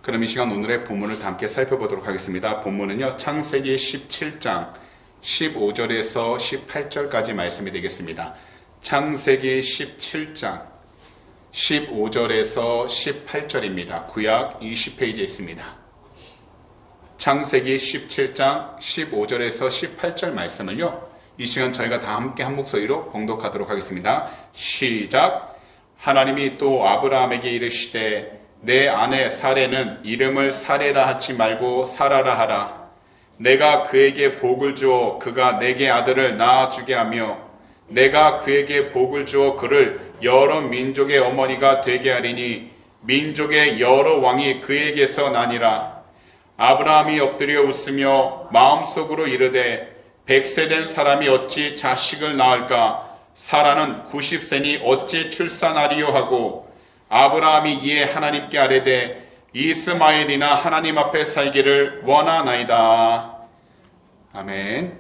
그럼 이 시간 오늘의 본문을 다 함께 살펴보도록 하겠습니다. 본문은요, 창세기 17장 15절에서 18절까지 말씀이 되겠습니다. 창세기 17장 15절에서 18절입니다. 구약 20페이지에 있습니다. 창세기 17장 15절에서 18절 말씀을요, 이 시간 저희가 다 함께 한 목소리로 봉독하도록 하겠습니다. 시작. 하나님이 또 아브라함에게 이르시되 내 아내 사레는 이름을 사레라 하지 말고 사라라 하라. 내가 그에게 복을 주어 그가 내게 아들을 낳아주게 하며 내가 그에게 복을 주어 그를 여러 민족의 어머니가 되게 하리니 민족의 여러 왕이 그에게서 나니라. 아브라함이 엎드려 웃으며 마음속으로 이르되 100세 된 사람이 어찌 자식을 낳을까? 사라는 90세니 어찌 출산하리요 하고 아브라함이 이에 하나님께 아뢰되 이스마엘이나 하나님 앞에 살기를 원하나이다. 아멘.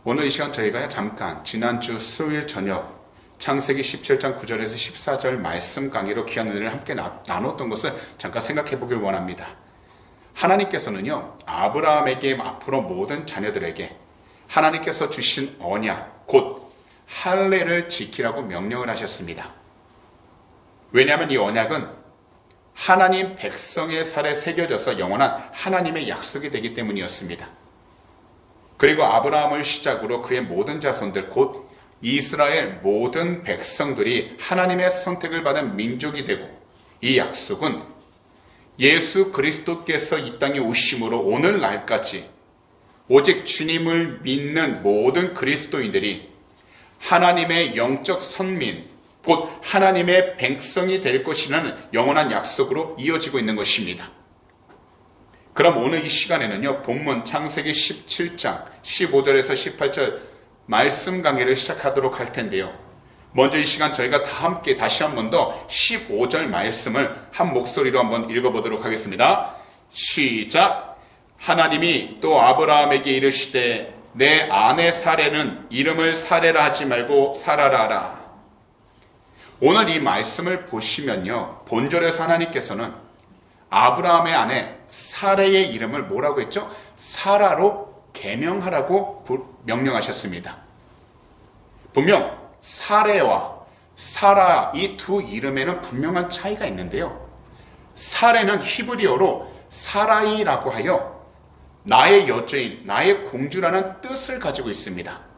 오늘 이 시간 저희가 잠깐 지난주 수요일 저녁 창세기 17장 9절에서 14절 말씀 강의로 귀한 은혜를 함께 나눴던 것을 잠깐 생각해 보길 원합니다. 하나님께서는요, 아브라함에게 앞으로 모든 자녀들에게 하나님께서 주신 언약, 곧 할례를 지키라고 명령을 하셨습니다. 왜냐하면 이 언약은 하나님 백성의 살에 새겨져서 영원한 하나님의 약속이 되기 때문이었습니다. 그리고 아브라함을 시작으로 그의 모든 자손들, 곧 이스라엘 모든 백성들이 하나님의 선택을 받은 민족이 되고, 이 약속은 예수 그리스도께서 이 땅에 오심으로 오늘날까지 오직 주님을 믿는 모든 그리스도인들이 하나님의 영적 선민, 곧 하나님의 백성이 될 것이라는 영원한 약속으로 이어지고 있는 것입니다. 그럼 오늘 이 시간에는요, 본문 창세기 17장 15절에서 18절 말씀 강의를 시작하도록 할 텐데요. 먼저 이 시간 저희가 다 함께 다시 한 번 더 15절 말씀을 한 목소리로 한번 읽어보도록 하겠습니다. 시작. 하나님이 또 아브라함에게 이르시되 내 아내 사레는 이름을 사레라 하지 말고 사라라 하라. 오늘 이 말씀을 보시면요, 본절에서 하나님께서는 아브라함의 아내 사레의 이름을 뭐라고 했죠? 사라로 계명하라고 명령하셨습니다. 분명 사레와 사라 이 두 이름에는 분명한 차이가 있는데요, 사레는 히브리어로 사라이라고 하여 나의 여주인, 나의 공주라는 뜻을 가지고 있습니다.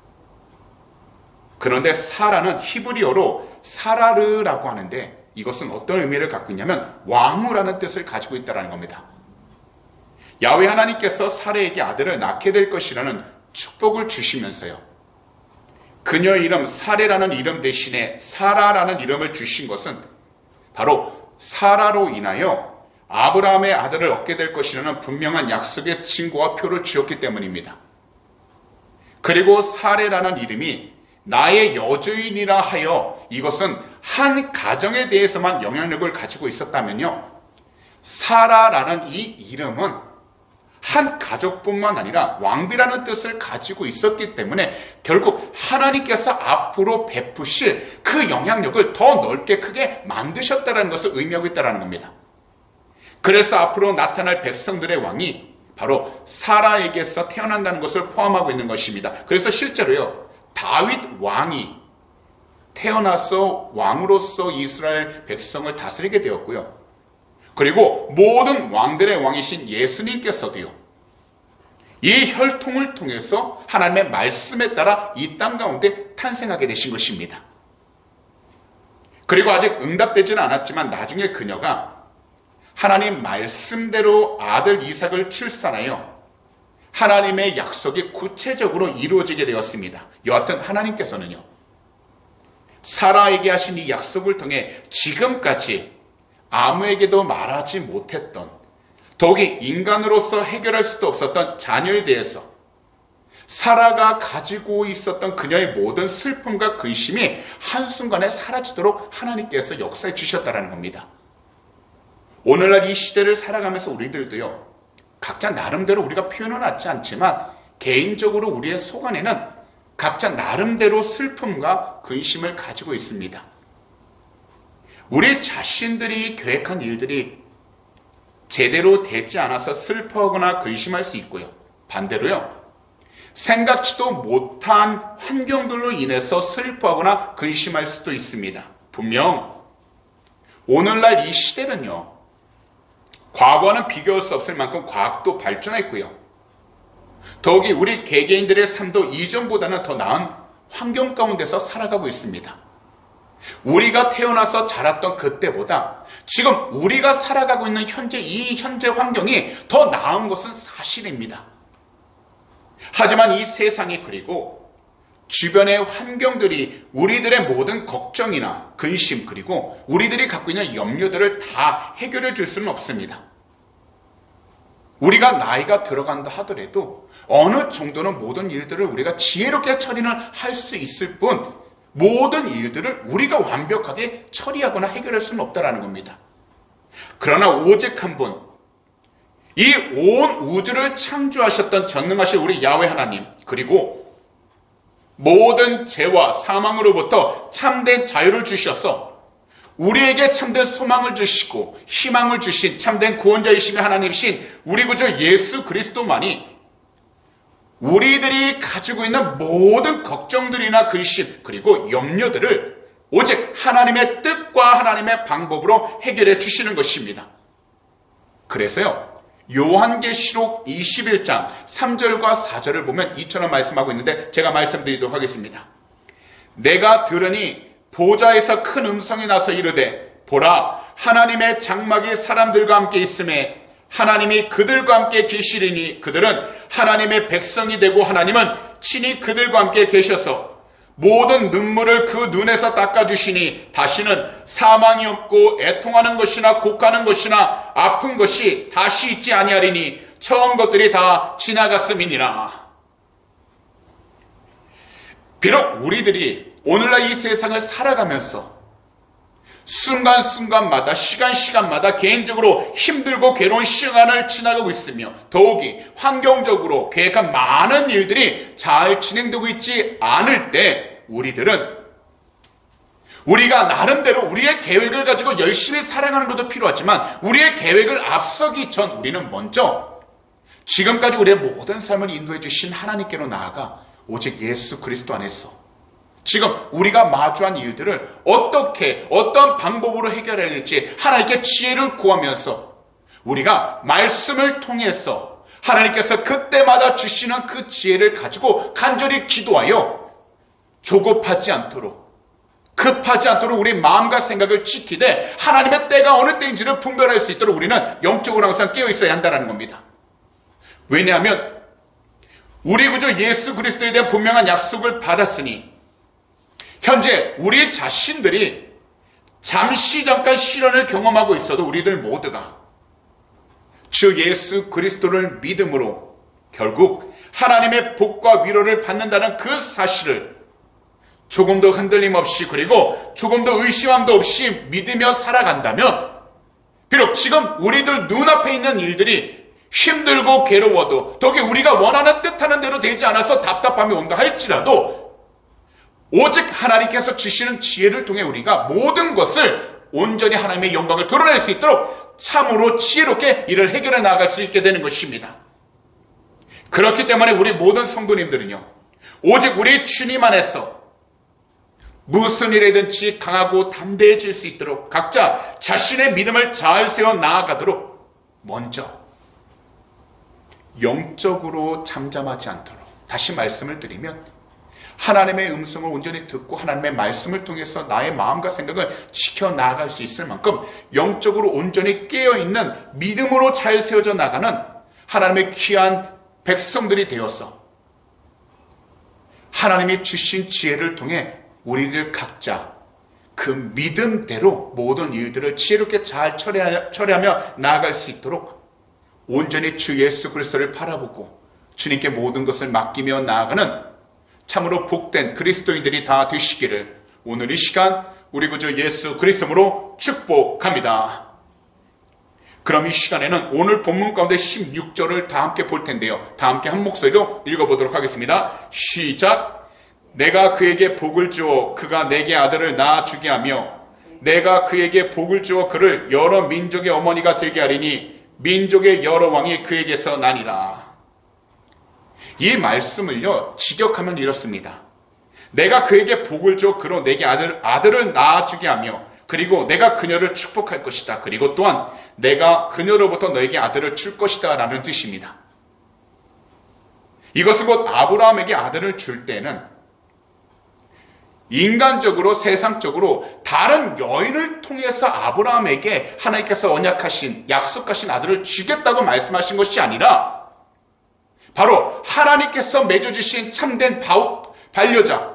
그런데 사라는 히브리어로 사라르라고 하는데, 이것은 어떤 의미를 갖고 있냐면 왕후라는 뜻을 가지고 있다는 겁니다. 야훼 하나님께서 사레에게 아들을 낳게 될 것이라는 축복을 주시면서요, 그녀의 이름 사레라는 이름 대신에 사라라는 이름을 주신 것은 바로 사라로 인하여 아브라함의 아들을 얻게 될 것이라는 분명한 약속의 증거와 표를 주었기 때문입니다. 그리고 사레라는 이름이 나의 여주인이라 하여 이것은 한 가정에 대해서만 영향력을 가지고 있었다면요, 사라라는 이 이름은 한 가족뿐만 아니라 왕비라는 뜻을 가지고 있었기 때문에 결국 하나님께서 앞으로 베푸실 그 영향력을 더 넓게 크게 만드셨다는 것을 의미하고 있다는 겁니다. 그래서 앞으로 나타날 백성들의 왕이 바로 사라에게서 태어난다는 것을 포함하고 있는 것입니다. 그래서 실제로요, 다윗 왕이 태어나서 왕으로서 이스라엘 백성을 다스리게 되었고요, 그리고 모든 왕들의 왕이신 예수님께서도요, 이 혈통을 통해서 하나님의 말씀에 따라 이 땅 가운데 탄생하게 되신 것입니다. 그리고 아직 응답되지는 않았지만 나중에 그녀가 하나님 말씀대로 아들 이삭을 출산하여 하나님의 약속이 구체적으로 이루어지게 되었습니다. 여하튼 하나님께서는요, 사라에게 하신 이 약속을 통해 지금까지 아무에게도 말하지 못했던, 더욱이 인간으로서 해결할 수도 없었던 자녀에 대해서 사라가 가지고 있었던 그녀의 모든 슬픔과 근심이 한순간에 사라지도록 하나님께서 역사해 주셨다는 겁니다. 오늘날 이 시대를 살아가면서 우리들도요, 각자 나름대로 우리가 표현은 하지 않지만 개인적으로 우리의 속 안에는 각자 나름대로 슬픔과 근심을 가지고 있습니다. 우리 자신들이 계획한 일들이 제대로 되지 않아서 슬퍼하거나 근심할 수 있고요. 반대로요, 생각지도 못한 환경들로 인해서 슬퍼하거나 근심할 수도 있습니다. 분명 오늘날 이 시대는요, 과거와는 비교할 수 없을 만큼 과학도 발전했고요. 더욱이 우리 개개인들의 삶도 이전보다는 더 나은 환경 가운데서 살아가고 있습니다. 우리가 태어나서 자랐던 그때보다 지금 우리가 살아가고 있는 이 현재 환경이 더 나은 것은 사실입니다. 하지만 이 세상이, 그리고 주변의 환경들이 우리들의 모든 걱정이나 근심, 그리고 우리들이 갖고 있는 염려들을 다 해결해 줄 수는 없습니다. 우리가 나이가 들어간다 하더라도 어느 정도는 모든 일들을 우리가 지혜롭게 처리를 할 수 있을 뿐, 모든 일들을 우리가 완벽하게 처리하거나 해결할 수는 없다는 겁니다. 그러나 오직 한 분, 이 온 우주를 창조하셨던 전능하신 우리 야훼 하나님, 그리고 모든 죄와 사망으로부터 참된 자유를 주셔서 우리에게 참된 소망을 주시고 희망을 주신 참된 구원자이시며 하나님이신 우리 구주 예수 그리스도만이 우리들이 가지고 있는 모든 걱정들이나 근심, 그리고 염려들을 오직 하나님의 뜻과 하나님의 방법으로 해결해 주시는 것입니다. 그래서요, 요한계시록 21장 3절과 4절을 보면 이처럼 말씀하고 있는데, 제가 말씀드리도록 하겠습니다. 내가 들으니 보좌에서 큰 음성이 나서 이르되, 보라, 하나님의 장막이 사람들과 함께 있음에 하나님이 그들과 함께 계시리니 그들은 하나님의 백성이 되고 하나님은 친히 그들과 함께 계셔서 모든 눈물을 그 눈에서 닦아주시니 다시는 사망이 없고 애통하는 것이나 곡하는 것이나 아픈 것이 다시 있지 아니하리니 처음 것들이 다 지나갔음이니라. 비록 우리들이 오늘날 이 세상을 살아가면서 순간순간마다 시간마다 개인적으로 힘들고 괴로운 시간을 지나가고 있으며, 더욱이 환경적으로 계획한 많은 일들이 잘 진행되고 있지 않을 때, 우리가 나름대로 우리의 계획을 가지고 열심히 살아가는 것도 필요하지만, 우리의 계획을 앞서기 전 우리는 먼저 지금까지 우리의 모든 삶을 인도해 주신 하나님께로 나아가 오직 예수 그리스도 안에서 지금 우리가 마주한 일들을 어떤 방법으로 해결해야 될지 하나님께 지혜를 구하면서, 우리가 말씀을 통해서 하나님께서 그때마다 주시는 그 지혜를 가지고 간절히 기도하여 조급하지 않도록, 급하지 않도록 우리 마음과 생각을 지키되 하나님의 때가 어느 때인지를 분별할 수 있도록 우리는 영적으로 항상 깨어 있어야 한다는 겁니다. 왜냐하면 우리 구주 예수 그리스도에 대한 분명한 약속을 받았으니 현재 우리 자신들이 잠시 잠깐 시련을 경험하고 있어도 우리들 모두가 주 예수 그리스도를 믿음으로 결국 하나님의 복과 위로를 받는다는 그 사실을 조금도 흔들림 없이, 그리고 조금도 의심함도 없이 믿으며 살아간다면, 비록 지금 우리들 눈앞에 있는 일들이 힘들고 괴로워도, 더욱이 우리가 원하는 뜻하는 대로 되지 않아서 답답함이 온다 할지라도 오직 하나님께서 주시는 지혜를 통해 우리가 모든 것을 온전히 하나님의 영광을 드러낼 수 있도록 참으로 지혜롭게 이를 해결해 나갈 수 있게 되는 것입니다. 그렇기 때문에 우리 모든 성도님들은요, 오직 우리 주님 안에서 무슨 일이든지 강하고 담대해질 수 있도록 각자 자신의 믿음을 잘 세워 나아가도록 먼저 영적으로 잠잠하지 않도록, 다시 말씀을 드리면 하나님의 음성을 온전히 듣고 하나님의 말씀을 통해서 나의 마음과 생각을 지켜나갈 수 있을 만큼 영적으로 온전히 깨어있는 믿음으로 잘 세워져 나가는 하나님의 귀한 백성들이 되어서 하나님이 주신 지혜를 통해 우리들 각자 그 믿음대로 모든 일들을 지혜롭게 잘 처리하며 나아갈 수 있도록 온전히 주 예수 그리스도를 바라보고 주님께 모든 것을 맡기며 나아가는 참으로 복된 그리스도인들이 다 되시기를 오늘 이 시간 우리 구주 예수 그리스도로 축복합니다. 그럼 이 시간에는 오늘 본문 가운데 16절을 다 함께 볼 텐데요. 다 함께 한 목소리로 읽어보도록 하겠습니다. 시작. 내가 그에게 복을 주어 그가 내게 아들을 낳아주게 하며 내가 그에게 복을 주어 그를 여러 민족의 어머니가 되게 하리니 민족의 여러 왕이 그에게서 나니라. 이 말씀을요, 직역하면 이렇습니다. 내가 그에게 복을 줘 그로 내게 아들을 낳아주게 하며 그리고 내가 그녀를 축복할 것이다. 그리고 또한 내가 그녀로부터 너에게 아들을 줄 것이다 라는 뜻입니다. 이것은 곧 아브라함에게 아들을 줄 때는 인간적으로 세상적으로 다른 여인을 통해서 아브라함에게 하나님께서 언약하신 약속하신 아들을 주겠다고 말씀하신 것이 아니라 바로 하나님께서 맺어주신 참된 반려자,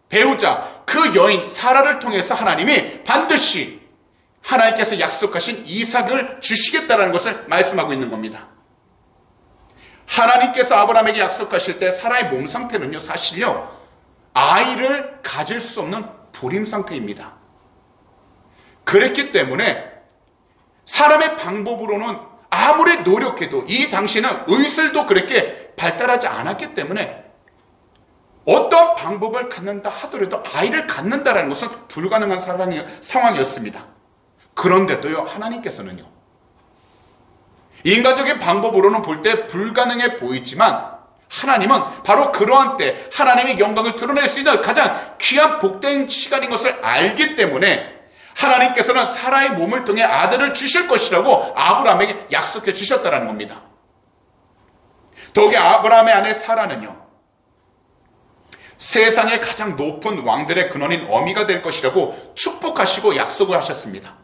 배우자, 그 여인 사라를 통해서 하나님이 반드시 하나님께서 약속하신 이삭을 주시겠다는 것을 말씀하고 있는 겁니다. 하나님께서 아브라함에게 약속하실 때 사라의 몸 상태는요, 사실요, 아이를 가질 수 없는 불임 상태입니다. 그랬기 때문에 사람의 방법으로는 아무리 노력해도 이 당시에는 의술도 그렇게 발달하지 않았기 때문에 어떤 방법을 갖는다 하더라도 아이를 갖는다라는 것은 불가능한 상황이었습니다. 그런데도요, 하나님께서는요, 인간적인 방법으로는 볼 때 불가능해 보이지만 하나님은 바로 그러한 때 하나님의 영광을 드러낼 수 있는 가장 귀한 복된 시간인 것을 알기 때문에 하나님께서는 사라의 몸을 통해 아들을 주실 것이라고 아브라함에게 약속해 주셨다는 겁니다. 더욱이 아브라함의 아내 사라는요, 세상의 가장 높은 왕들의 근원인 어미가 될 것이라고 축복하시고 약속을 하셨습니다.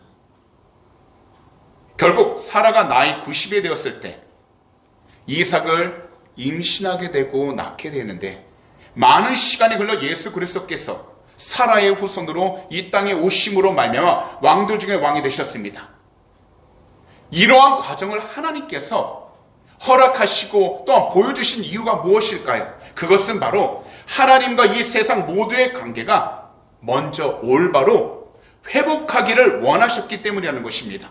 결국 사라가 나이 90이 되었을 때 이삭을 임신하게 되고 낳게 되는데 많은 시간이 흘러 예수 그리스도께서 사라의 후손으로 이 땅에 오심으로 말미암아 왕들 중에 왕이 되셨습니다. 이러한 과정을 하나님께서 허락하시고 또한 보여주신 이유가 무엇일까요? 그것은 바로 하나님과 이 세상 모두의 관계가 먼저 올바로 회복하기를 원하셨기 때문이라는 것입니다.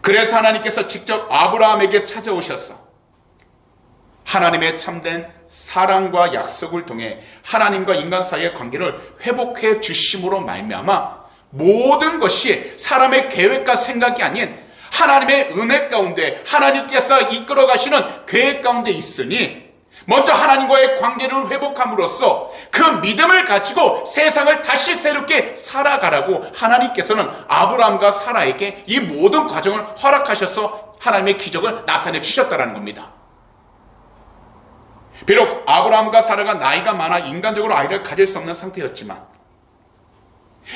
그래서 하나님께서 직접 아브라함에게 찾아오셔서 하나님의 참된 사랑과 약속을 통해 하나님과 인간 사이의 관계를 회복해 주심으로 말미암아 모든 것이 사람의 계획과 생각이 아닌 하나님의 은혜 가운데 하나님께서 이끌어 가시는 계획 가운데 있으니 먼저 하나님과의 관계를 회복함으로써 그 믿음을 가지고 세상을 다시 새롭게 살아가라고 하나님께서는 아브라함과 사라에게 이 모든 과정을 허락하셔서 하나님의 기적을 나타내 주셨다는 겁니다. 비록 아브라함과 사라가 나이가 많아 인간적으로 아이를 가질 수 없는 상태였지만,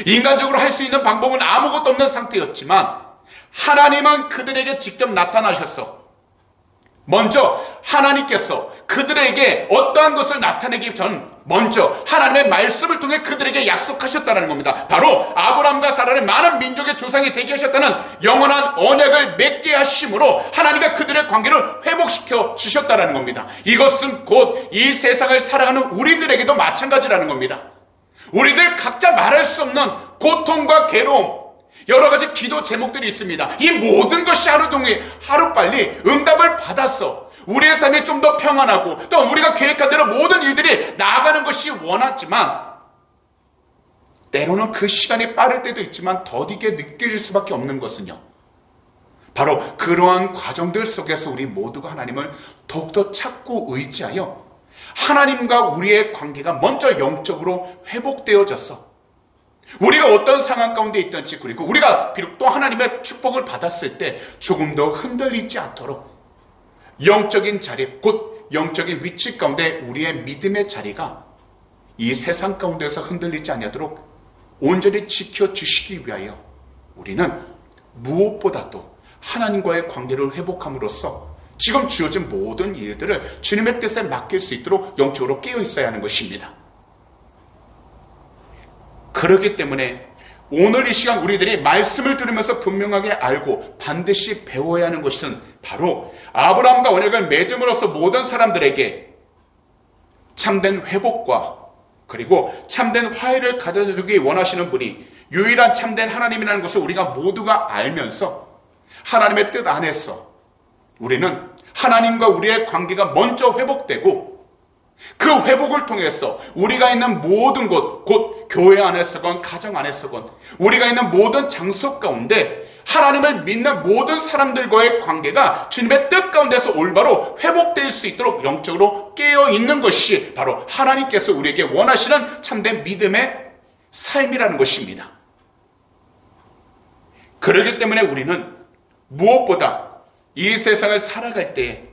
인간적으로 할 수 있는 방법은 아무것도 없는 상태였지만 하나님은 그들에게 직접 나타나셔서 먼저 하나님께서 그들에게 어떠한 것을 나타내기 전 먼저 하나님의 말씀을 통해 그들에게 약속하셨다는 겁니다. 바로 아브라함과 사라를 많은 민족의 조상이 되게 하셨다는 영원한 언약을 맺게 하심으로 하나님과 그들의 관계를 회복시켜 주셨다는 겁니다. 이것은 곧 이 세상을 살아가는 우리들에게도 마찬가지라는 겁니다. 우리들 각자 말할 수 없는 고통과 괴로움, 여러 가지 기도 제목들이 있습니다. 이 모든 것이 하루빨리 응답을 받아서 우리의 삶이 좀 더 평안하고 또 우리가 계획한 대로 모든 일들이 나아가는 것이 원하지만 때로는 그 시간이 빠를 때도 있지만 더디게 느껴질 수밖에 없는 것은요, 바로 그러한 과정들 속에서 우리 모두가 하나님을 더욱더 찾고 의지하여 하나님과 우리의 관계가 먼저 영적으로 회복되어져서 우리가 어떤 상황 가운데 있든지, 그리고 우리가 비록 또 하나님의 축복을 받았을 때 조금 더 흔들리지 않도록 영적인 자리, 곧 영적인 위치 가운데 우리의 믿음의 자리가 이 세상 가운데서 흔들리지 않도록 온전히 지켜주시기 위하여 우리는 무엇보다도 하나님과의 관계를 회복함으로써 지금 주어진 모든 일들을 주님의 뜻에 맡길 수 있도록 영적으로 깨어 있어야 하는 것입니다. 그렇기 때문에 오늘 이 시간 우리들이 말씀을 들으면서 분명하게 알고 반드시 배워야 하는 것은 바로 아브라함과 언약을 맺음으로써 모든 사람들에게 참된 회복과 그리고 참된 화해를 가져주기 원하시는 분이 유일한 참된 하나님이라는 것을 우리가 모두가 알면서 하나님의 뜻 안에서 우리는 하나님과 우리의 관계가 먼저 회복되고 그 회복을 통해서 우리가 있는 모든 곳, 곧 교회 안에서건 가정 안에서건 우리가 있는 모든 장소 가운데 하나님을 믿는 모든 사람들과의 관계가 주님의 뜻 가운데서 올바로 회복될 수 있도록 영적으로 깨어있는 것이 바로 하나님께서 우리에게 원하시는 참된 믿음의 삶이라는 것입니다. 그렇기 때문에 우리는 무엇보다 이 세상을 살아갈 때에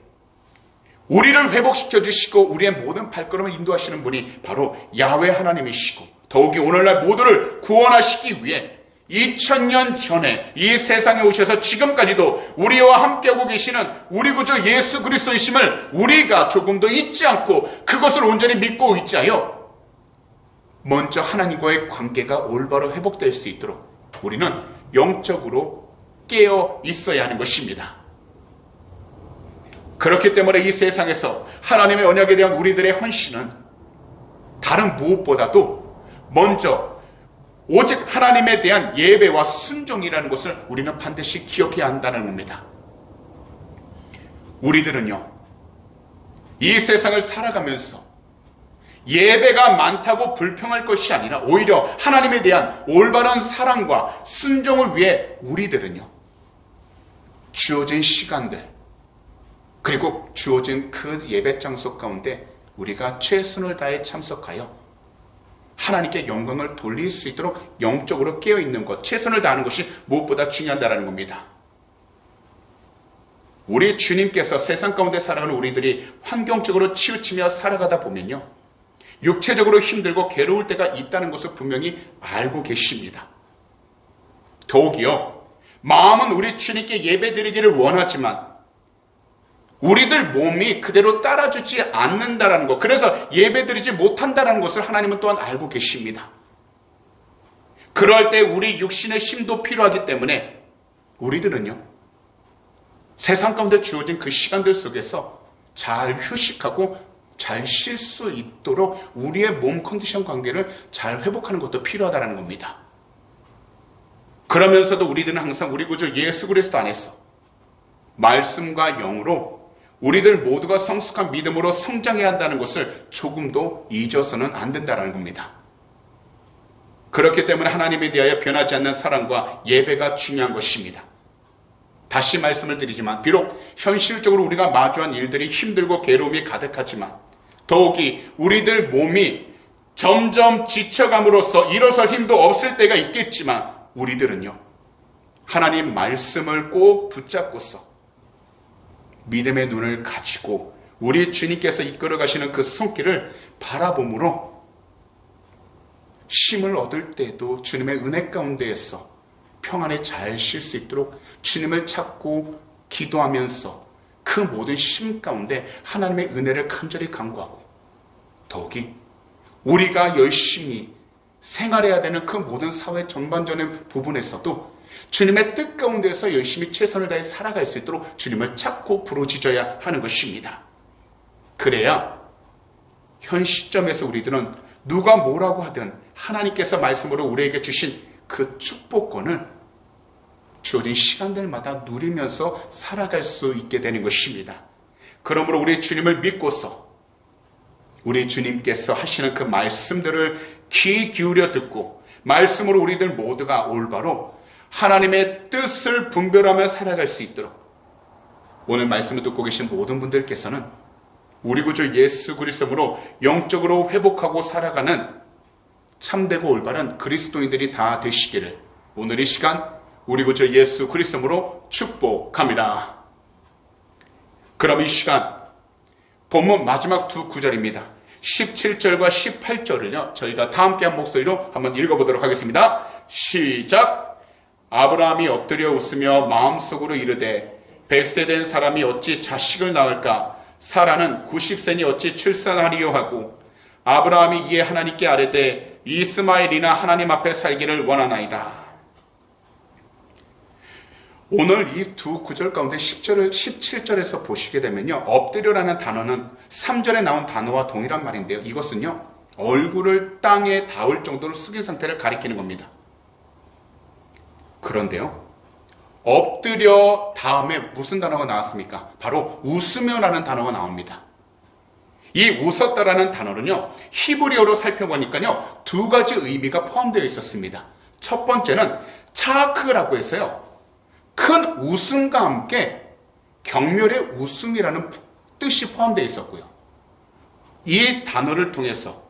우리를 회복시켜 주시고 우리의 모든 발걸음을 인도하시는 분이 바로 야훼 하나님이시고, 더욱이 오늘날 모두를 구원하시기 위해 2000년 전에 이 세상에 오셔서 지금까지도 우리와 함께하고 계시는 우리 구주 예수 그리스도이심을 우리가 조금도 잊지 않고 그것을 온전히 믿고 있자요, 먼저 하나님과의 관계가 올바로 회복될 수 있도록 우리는 영적으로 깨어 있어야 하는 것입니다. 그렇기 때문에 이 세상에서 하나님의 언약에 대한 우리들의 헌신은 다른 무엇보다도 먼저 오직 하나님에 대한 예배와 순종이라는 것을 우리는 반드시 기억해야 한다는 겁니다. 우리들은요, 이 세상을 살아가면서 예배가 많다고 불평할 것이 아니라 오히려 하나님에 대한 올바른 사랑과 순종을 위해 우리들은요, 주어진 시간들 그리고 주어진 그 예배 장소 가운데 우리가 최선을 다해 참석하여 하나님께 영광을 돌릴 수 있도록 영적으로 깨어있는 것, 최선을 다하는 것이 무엇보다 중요하다는 겁니다. 우리 주님께서 세상 가운데 살아가는 우리들이 환경적으로 치우치며 살아가다 보면요, 육체적으로 힘들고 괴로울 때가 있다는 것을 분명히 알고 계십니다. 더욱이요, 마음은 우리 주님께 예배드리기를 원하지만 우리들 몸이 그대로 따라주지 않는다는 것, 그래서 예배드리지 못한다는 것을 하나님은 또한 알고 계십니다. 그럴 때 우리 육신의 힘도 필요하기 때문에 우리들은요, 세상 가운데 주어진 그 시간들 속에서 잘 휴식하고 잘 쉴 수 있도록 우리의 몸 컨디션 관계를 잘 회복하는 것도 필요하다는 겁니다. 그러면서도 우리들은 항상 우리 구주 예수 그리스도 안에서 말씀과 영으로 우리들 모두가 성숙한 믿음으로 성장해야 한다는 것을 조금도 잊어서는 안 된다는 겁니다. 그렇기 때문에 하나님에 대하여 변하지 않는 사랑과 예배가 중요한 것입니다. 다시 말씀을 드리지만 비록 현실적으로 우리가 마주한 일들이 힘들고 괴로움이 가득하지만 더욱이 우리들 몸이 점점 지쳐감으로써 일어설 힘도 없을 때가 있겠지만 우리들은요, 하나님 말씀을 꼭 붙잡고서 믿음의 눈을 가지고 우리 주님께서 이끌어 가시는 그 손길을 바라봄으로 쉼을 얻을 때에도 주님의 은혜 가운데에서 평안에 잘 쉴 수 있도록 주님을 찾고 기도하면서 그 모든 쉼 가운데 하나님의 은혜를 간절히 간구하고, 더욱이 우리가 열심히 생활해야 되는 그 모든 사회 전반전의 부분에서도 주님의 뜻 가운데서 열심히 최선을 다해 살아갈 수 있도록 주님을 찾고 부르짖어야 하는 것입니다. 그래야 현 시점에서 우리들은 누가 뭐라고 하든 하나님께서 말씀으로 우리에게 주신 그 축복권을 주어진 시간들마다 누리면서 살아갈 수 있게 되는 것입니다. 그러므로 우리 주님을 믿고서 우리 주님께서 하시는 그 말씀들을 귀 기울여 듣고 말씀으로 우리들 모두가 올바로 하나님의 뜻을 분별하며 살아갈 수 있도록 오늘 말씀을 듣고 계신 모든 분들께서는 우리 구주 예수 그리스도로 영적으로 회복하고 살아가는 참되고 올바른 그리스도인들이 다 되시기를 오늘 이 시간 우리 구주 예수 그리스도로 축복합니다. 그럼 이 시간 본문 마지막 두 구절입니다. 17절과 18절을요 저희가 다 함께 한 목소리로 한번 읽어보도록 하겠습니다. 시작. 아브라함이 엎드려 웃으며 마음속으로 이르되 100세 된 사람이 어찌 자식을 낳을까? 사라는 90세니 어찌 출산하리요 하고 아브라함이 이에 하나님께 아뢰되 이스마엘이나 하나님 앞에 살기를 원하나이다. 오늘 이 두 구절 가운데 17절에서 보시게 되면요, 엎드려라는 단어는 3절에 나온 단어와 동일한 말인데요, 이것은요 얼굴을 땅에 닿을 정도로 숙인 상태를 가리키는 겁니다. 그런데요, 엎드려 다음에 무슨 단어가 나왔습니까? 바로 웃으며라는 단어가 나옵니다. 이 웃었다라는 단어는요, 히브리어로 살펴보니까요, 두 가지 의미가 포함되어 있었습니다. 첫 번째는 차크라고 해서요, 큰 웃음과 함께 경멸의 웃음이라는 뜻이 포함되어 있었고요. 이 단어를 통해서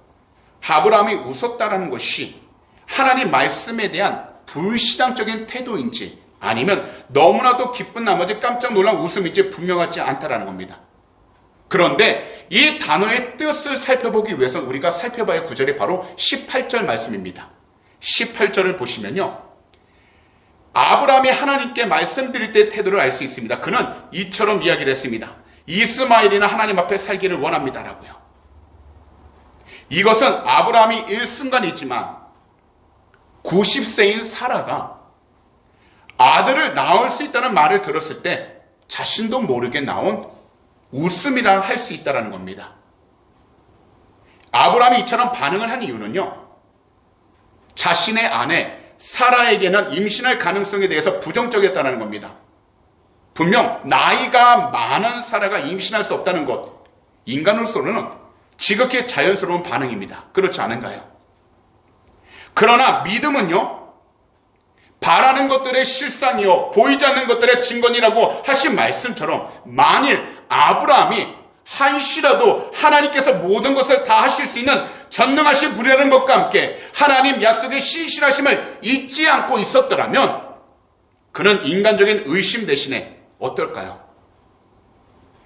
아브라함이 웃었다라는 것이 하나님 말씀에 대한 불신앙적인 태도인지 아니면 너무나도 기쁜 나머지 깜짝 놀란 웃음인지 분명하지 않다라는 겁니다. 그런데 이 단어의 뜻을 살펴보기 위해서는 우리가 살펴봐야 할 구절이 바로 18절 말씀입니다. 18절을 보시면요, 아브라함이 하나님께 말씀드릴 때의 태도를 알 수 있습니다. 그는 이처럼 이야기를 했습니다. 이스마엘이나 하나님 앞에 살기를 원합니다라고요. 이것은 아브라함이 일순간이지만 90세인 사라가 아들을 낳을 수 있다는 말을 들었을 때 자신도 모르게 나온 웃음이라 할 수 있다는 겁니다. 아브라함이 이처럼 반응을 한 이유는요, 자신의 아내 사라에게는 임신할 가능성에 대해서 부정적이었다는 겁니다. 분명 나이가 많은 사라가 임신할 수 없다는 것, 인간으로서는 지극히 자연스러운 반응입니다. 그렇지 않은가요? 그러나 믿음은요, 바라는 것들의 실상이요 보이지 않는 것들의 증거니라고 하신 말씀처럼 만일 아브라함이 한시라도 하나님께서 모든 것을 다 하실 수 있는 전능하신 분이라는 것과 함께 하나님 약속의 신실하심을 잊지 않고 있었더라면 그는 인간적인 의심 대신에 어떨까요?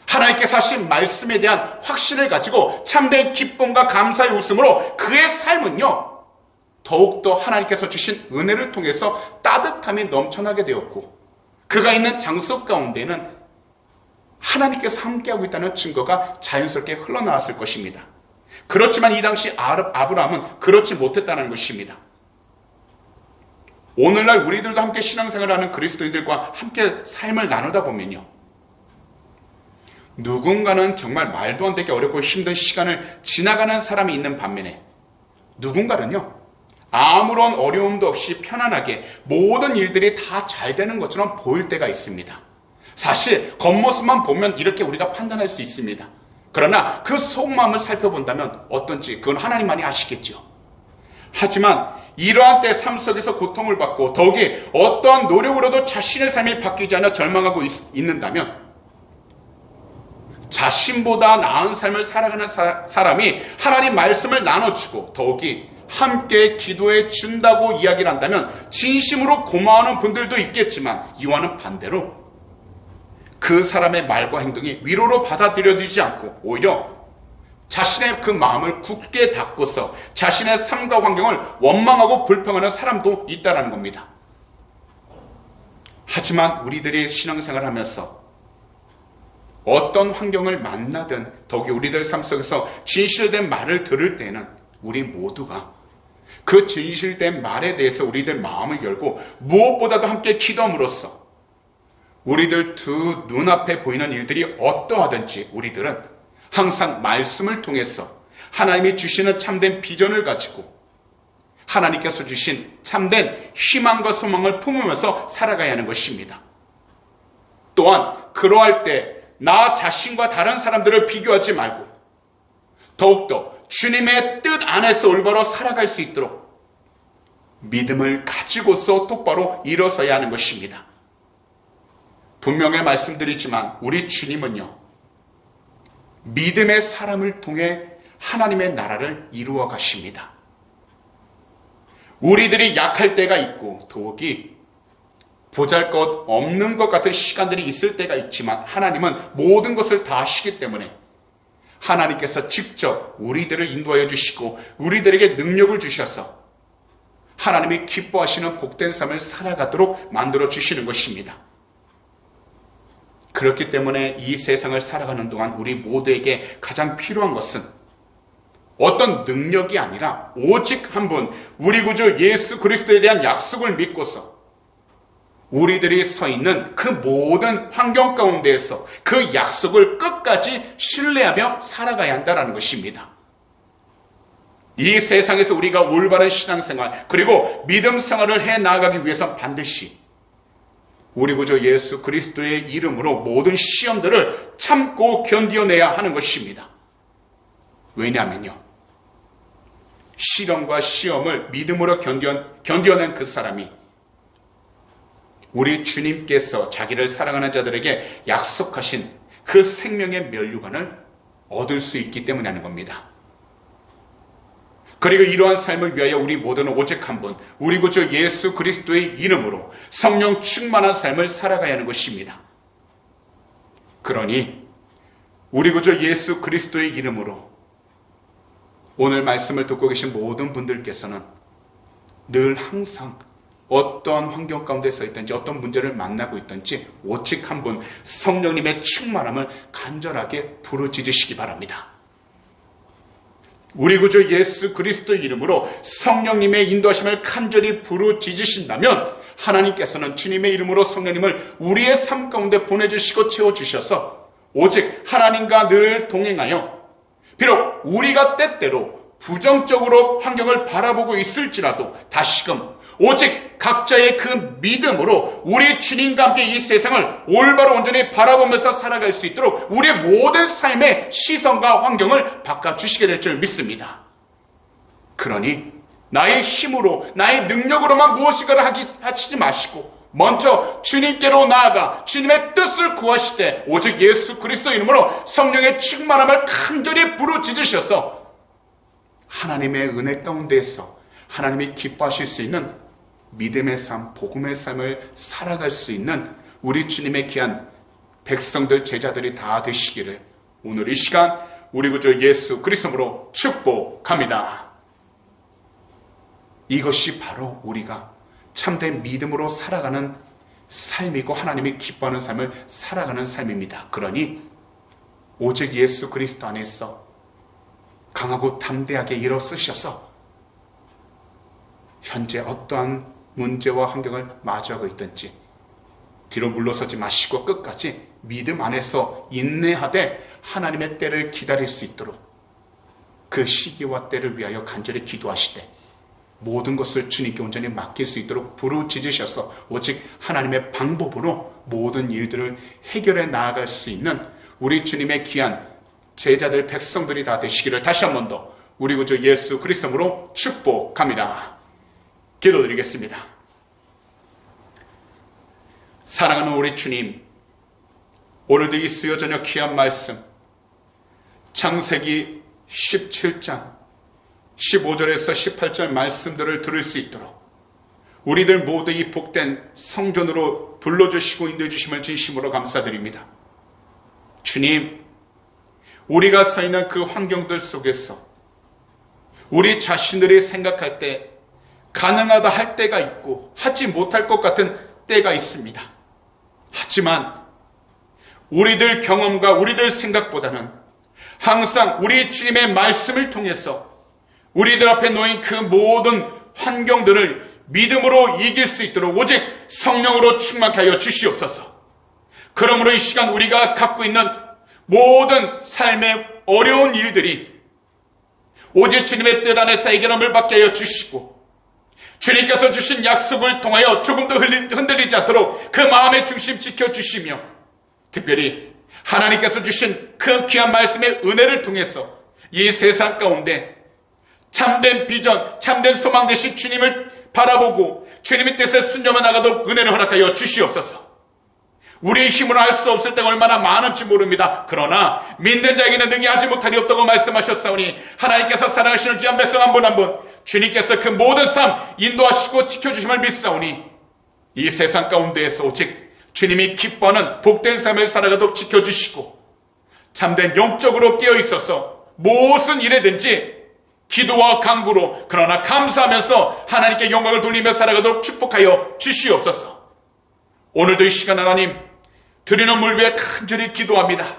하나님께서 하신 말씀에 대한 확신을 가지고 참된 기쁨과 감사의 웃음으로 그의 삶은요, 더욱더 하나님께서 주신 은혜를 통해서 따뜻함이 넘쳐나게 되었고, 그가 있는 장소 가운데는 하나님께서 함께하고 있다는 증거가 자연스럽게 흘러나왔을 것입니다. 그렇지만 이 당시 아브라함은 그렇지 못했다는 것입니다. 오늘날 우리들도 함께 신앙생활을 하는 그리스도인들과 함께 삶을 나누다 보면요, 누군가는 정말 말도 안 되게 어렵고 힘든 시간을 지나가는 사람이 있는 반면에 누군가는요, 아무런 어려움도 없이 편안하게 모든 일들이 다 잘 되는 것처럼 보일 때가 있습니다. 사실 겉모습만 보면 이렇게 우리가 판단할 수 있습니다. 그러나 그 속마음을 살펴본다면 어떤지 그건 하나님만이 아시겠죠. 하지만 이러한 때 삶 속에서 고통을 받고 더욱이 어떠한 노력으로도 자신의 삶이 바뀌지 않아 절망하고 있는다면 자신보다 나은 삶을 살아가는 사람이 하나님 말씀을 나눠주고 더욱이 함께 기도해 준다고 이야기를 한다면 진심으로 고마워하는 분들도 있겠지만, 이와는 반대로 그 사람의 말과 행동이 위로로 받아들여지지 않고 오히려 자신의 그 마음을 굳게 닫고서 자신의 삶과 환경을 원망하고 불평하는 사람도 있다는 겁니다. 하지만 우리들이 신앙생활을 하면서 어떤 환경을 만나든 더욱이 우리들 삶 속에서 진실된 말을 들을 때는 우리 모두가 그 진실된 말에 대해서 우리들 마음을 열고 무엇보다도 함께 기도함으로써 우리들 두 눈앞에 보이는 일들이 어떠하든지 우리들은 항상 말씀을 통해서 하나님이 주시는 참된 비전을 가지고 하나님께서 주신 참된 희망과 소망을 품으면서 살아가야 하는 것입니다. 또한 그러할 때 나 자신과 다른 사람들을 비교하지 말고 더욱더 주님의 뜻 안에서 올바로 살아갈 수 있도록 믿음을 가지고서 똑바로 일어서야 하는 것입니다. 분명히 말씀드리지만 우리 주님은요, 믿음의 사람을 통해 하나님의 나라를 이루어 가십니다. 우리들이 약할 때가 있고 더욱이 보잘것 없는 것 같은 시간들이 있을 때가 있지만 하나님은 모든 것을 다 하시기 때문에 하나님께서 직접 우리들을 인도하여 주시고 우리들에게 능력을 주셔서 하나님이 기뻐하시는 복된 삶을 살아가도록 만들어 주시는 것입니다. 그렇기 때문에 이 세상을 살아가는 동안 우리 모두에게 가장 필요한 것은 어떤 능력이 아니라 오직 한 분, 우리 구주 예수 그리스도에 대한 약속을 믿고서 우리들이 서 있는 그 모든 환경 가운데에서 그 약속을 끝까지 신뢰하며 살아가야 한다는 것입니다. 이 세상에서 우리가 올바른 신앙생활 그리고 믿음 생활을 해 나가기 위해서 반드시 우리 구주 예수 그리스도의 이름으로 모든 시험들을 참고 견뎌내야 하는 것입니다. 왜냐하면요, 시련과 시험을 믿음으로 견뎌낸 그 사람이 우리 주님께서 자기를 사랑하는 자들에게 약속하신 그 생명의 면류관을 얻을 수 있기 때문에 하는 겁니다. 그리고 이러한 삶을 위하여 우리 모두는 오직 한 분, 우리 구주 예수 그리스도의 이름으로 성령 충만한 삶을 살아가야 하는 것입니다. 그러니 우리 구주 예수 그리스도의 이름으로 오늘 말씀을 듣고 계신 모든 분들께서는 늘 항상 어떤 환경 가운데 서 있든지 어떤 문제를 만나고 있든지 오직 한 분 성령님의 충만함을 간절하게 부르짖으시기 바랍니다. 우리 구주 예수 그리스도의 이름으로 성령님의 인도하심을 간절히 부르짖으신다면 하나님께서는 주님의 이름으로 성령님을 우리의 삶 가운데 보내주시고 채워주셔서 오직 하나님과 늘 동행하여 비록 우리가 때때로 부정적으로 환경을 바라보고 있을지라도 다시금 오직 각자의 그 믿음으로 우리 주님과 함께 이 세상을 올바로 온전히 바라보면서 살아갈 수 있도록 우리의 모든 삶의 시선과 환경을 바꿔주시게 될 줄 믿습니다. 그러니 나의 힘으로 나의 능력으로만 무엇인가를 하시지 마시고 먼저 주님께로 나아가 주님의 뜻을 구하시되 오직 예수 그리스도 이름으로 성령의 충만함을 간절히 부르짖으셔서 하나님의 은혜 가운데에서 하나님이 기뻐하실 수 있는 믿음의 삶, 복음의 삶을 살아갈 수 있는 우리 주님의 귀한 백성들, 제자들이 다 되시기를 오늘 이 시간 우리 구주 예수 그리스도로 축복합니다. 이것이 바로 우리가 참된 믿음으로 살아가는 삶이고 하나님이 기뻐하는 삶을 살아가는 삶입니다. 그러니 오직 예수 그리스도 안에서 강하고 담대하게 일어서셔서 현재 어떠한 문제와 환경을 마주하고 있든지 뒤로 물러서지 마시고 끝까지 믿음 안에서 인내하되 하나님의 때를 기다릴 수 있도록 그 시기와 때를 위하여 간절히 기도하시되 모든 것을 주님께 온전히 맡길 수 있도록 부르짖으셔서 오직 하나님의 방법으로 모든 일들을 해결해 나아갈 수 있는 우리 주님의 귀한 제자들 백성들이 다 되시기를 다시 한 번 더 우리 구주 예수 그리스도로 축복합니다. 기도드리겠습니다. 사랑하는 우리 주님, 오늘도 이 수요 저녁 귀한 말씀 창세기 17장 15절에서 18절 말씀들을 들을 수 있도록 우리들 모두 이 복된 성전으로 불러주시고 인도해주심을 진심으로 감사드립니다. 주님, 우리가 서 있는 그 환경들 속에서 우리 자신들이 생각할 때 가능하다 할 때가 있고 하지 못할 것 같은 때가 있습니다. 하지만 우리들 경험과 우리들 생각보다는 항상 우리 주님의 말씀을 통해서 우리들 앞에 놓인 그 모든 환경들을 믿음으로 이길 수 있도록 오직 성령으로 충만케 하여 주시옵소서. 그러므로 이 시간 우리가 갖고 있는 모든 삶의 어려운 일들이 오직 주님의 뜻 안에서 해결함을 받게 하여 주시고 주님께서 주신 약속을 통하여 조금도 흔들리지 않도록 그 마음의 중심 지켜주시며 특별히 하나님께서 주신 그 귀한 말씀의 은혜를 통해서 이 세상 가운데 참된 비전, 참된 소망 되신 주님을 바라보고 주님의 뜻에 순종해 나가도록 은혜를 허락하여 주시옵소서. 우리의 힘으로 할 수 없을 때가 얼마나 많은지 모릅니다. 그러나 믿는 자에게는 능히 하지 못하리 없다고 말씀하셨사오니 하나님께서 사랑하시는 귀한 백성 한 분 한 분 주님께서 그 모든 삶 인도하시고 지켜주심을 믿사오니 이 세상 가운데에서 오직 주님이 기뻐하는 복된 삶을 살아가도록 지켜주시고 참된 영적으로 깨어있어서 무슨 일에든지 기도와 간구로 그러나 감사하면서 하나님께 영광을 돌리며 살아가도록 축복하여 주시옵소서. 오늘도 이 시간 하나님 드리는 물 위에 간절히 기도합니다.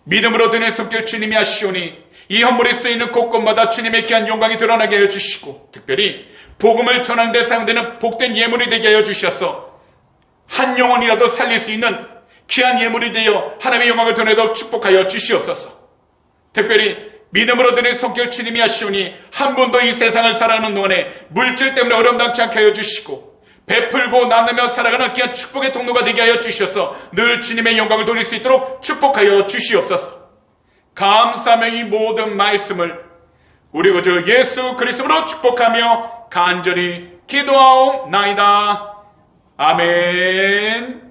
믿음으로 드는 손길 주님이 하시오니 이 헌물이 쓰이는 곳곳마다 주님의 귀한 영광이 드러나게 하여 주시고 특별히 복음을 전하는 데 사용되는 복된 예물이 되게 하여 주셔서 한 영혼이라도 살릴 수 있는 귀한 예물이 되어 하나님의 영광을 드러내도록 축복하여 주시옵소서. 특별히 믿음으로 드는 손길 주님이 하시오니 한 분도 이 세상을 살아가는 동안에 물질 때문에 어려움당치 않게 하여 주시고 베풀고 나누며 살아가는 귀한 축복의 통로가 되게 하여 주셔서 늘 주님의 영광을 돌릴 수 있도록 축복하여 주시옵소서. 감사하며 이 모든 말씀을 우리 구주 예수 그리스도로 축복하며 간절히 기도하옵나이다. 아멘.